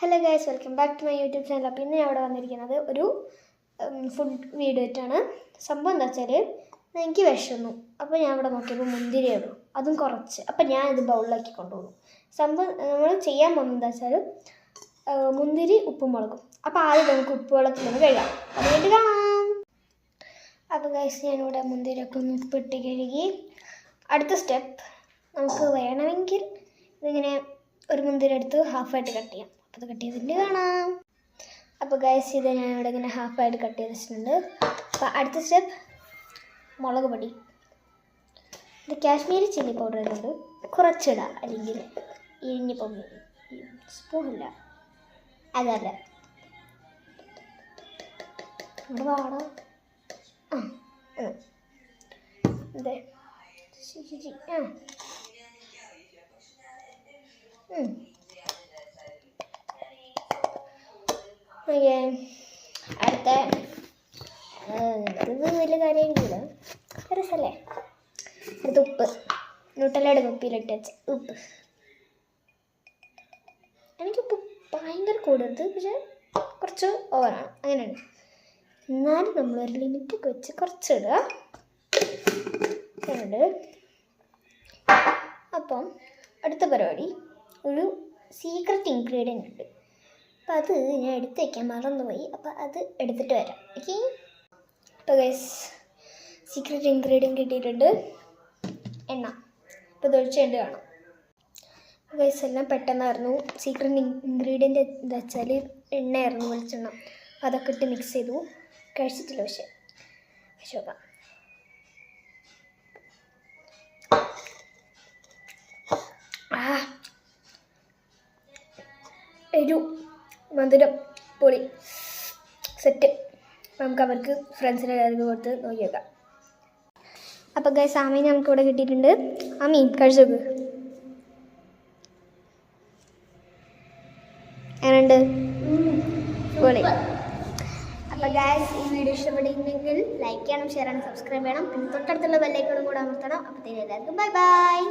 Hello guys, welcome back to my YouTube channel. അപ്പോൾ ഇന്ന് ഞാൻ ഇവിടെ വന്നിരിക്കുന്നത് ഒരു ഫുഡ് വീഡിയോ ആയിട്ടാണ്. സംഭവം എന്താ വെച്ചാൽ എനിക്ക് വിശന്നു. അപ്പോൾ ഞാൻ ഇവിടെ നോക്കിയപ്പോൾ മുന്തിരി ഉള്ളൂ, അതും കുറച്ച്. അപ്പോൾ ഞാൻ ഇത് ബൗളിലാക്കി കൊണ്ടുപോകും. സംഭവം നമ്മൾ ചെയ്യാൻ പോകുന്നത് എന്താ വെച്ചാൽ മുന്തിരി ഉപ്പും മുളകും. അപ്പോൾ ആദ്യം നമുക്ക് ഉപ്പ് വെള്ളത്തിൽ നിന്ന് കഴുകാം. അതുകൊണ്ട് കാണാം. അപ്പോൾ ഗൈസ്, ഞാനിവിടെ മുന്തിരിയൊക്കെ ഒന്ന് ഉപ്പിട്ട് കഴുകി. അടുത്ത സ്റ്റെപ്പ്, നമുക്ക് വേണമെങ്കിൽ ഇതിങ്ങനെ ഒരു മുന്തിരി എടുത്ത് ഹാഫായിട്ട് കട്ട് ചെയ്യാം. അപ്പോൾ അത് കട്ട് ചെയ്തിട്ട് കാണാം. അപ്പോൾ ഗൈസ്, ഇത് ഞാൻ ഇവിടെ ഇങ്ങനെ ഹാഫായിട്ട് കട്ട് ചെയ്ത് വെച്ചിട്ടുണ്ട്. അപ്പോൾ അടുത്ത സ്റ്റെപ്പ്, മുളക് പൊടി. ഇത് കാശ്മീരി ചില്ലി പൗഡർ ഇടുന്നുണ്ട്, കുറച്ചിടാം, അല്ലെങ്കിൽ ഇരിഞ്ഞിപ്പം സ്പൂണില്ല, അതല്ല നമ്മുടെ വാട അതെ അടുത്ത ഇത് വലിയ കാര്യമില്ല, രസമല്ലേ. അടുത്ത ഉപ്പ്, ന്യൂട്ടലയുടെ കുപ്പിയിലിട്ട് വെച്ച ഉപ്പ്. എനിക്കുപ്പ് ഭയങ്കര കൂടരുത്, പക്ഷെ കുറച്ച് ഓവറാണ്, അങ്ങനെയാണ്. എന്നാലും നമ്മളൊരു ലിമിറ്റൊക്കെ വെച്ച് കുറച്ചിടുക. അപ്പം അടുത്ത പരിപാടി, ഒരു സീക്രട്ട് ഇൻഗ്രീഡിയൻ്റ് ഉണ്ട്. അപ്പം അത് ഞാൻ എടുത്ത് വയ്ക്കാൻ മറന്നുപോയി. അപ്പം അത് എടുത്തിട്ട് വരാം. ഓക്കെ. അപ്പോൾ ഗൈസ്, സീക്രട്ട് ഇൻഗ്രീഡിയൻറ്റ് കിട്ടിയിട്ടുണ്ട്, എണ്ണ. അപ്പോൾ ഇത് ഒഴിച്ചുകൊണ്ട് കാണാം. ഗൈസ്, എല്ലാം പെട്ടെന്നായിരുന്നു. സീക്രട്ട് ഇൻഗ്രീഡിയൻ്റ് എന്താ വെച്ചാൽ എണ്ണയായിരുന്നു, വെളിച്ചെണ്ണ. അതൊക്കെ ഇട്ട് മിക്സ് ചെയ്തു. കഴിച്ചിട്ടില്ല, പക്ഷേ നോക്കാം. എരു, മധുരം, പൊളി, സെറ്റ്. നമുക്ക് അവർക്ക് ഫ്രണ്ട്സിൻ്റെ കാര്യങ്ങൾ കൊടുത്ത് നോക്കിയേക്കാം. അപ്പോൾ ഗൈസ്, ആമീനെ നമുക്ക് ഇവിടെ കിട്ടിയിട്ടുണ്ട്. ആമീൻ, കഴിച്ചു നോക്ക്. എങ്ങനെയുണ്ട്? പൊളി. അപ്പോൾ ഗൈസ്, ഈ വീഡിയോ ഇഷ്ടപ്പെട്ടിട്ടുണ്ടെങ്കിൽ ലൈക്ക് ചെയ്യണം, ഷെയർ ചെയ്യണം, സബ്സ്ക്രൈബ് ചെയ്യണം. പിന്നെ തൊട്ടടുത്തുള്ള ബെല്ലൈക്കണും കൂടെ അമർത്തണം. അപ്പോഴത്തേക്കും എല്ലാവർക്കും ബൈ ബൈ.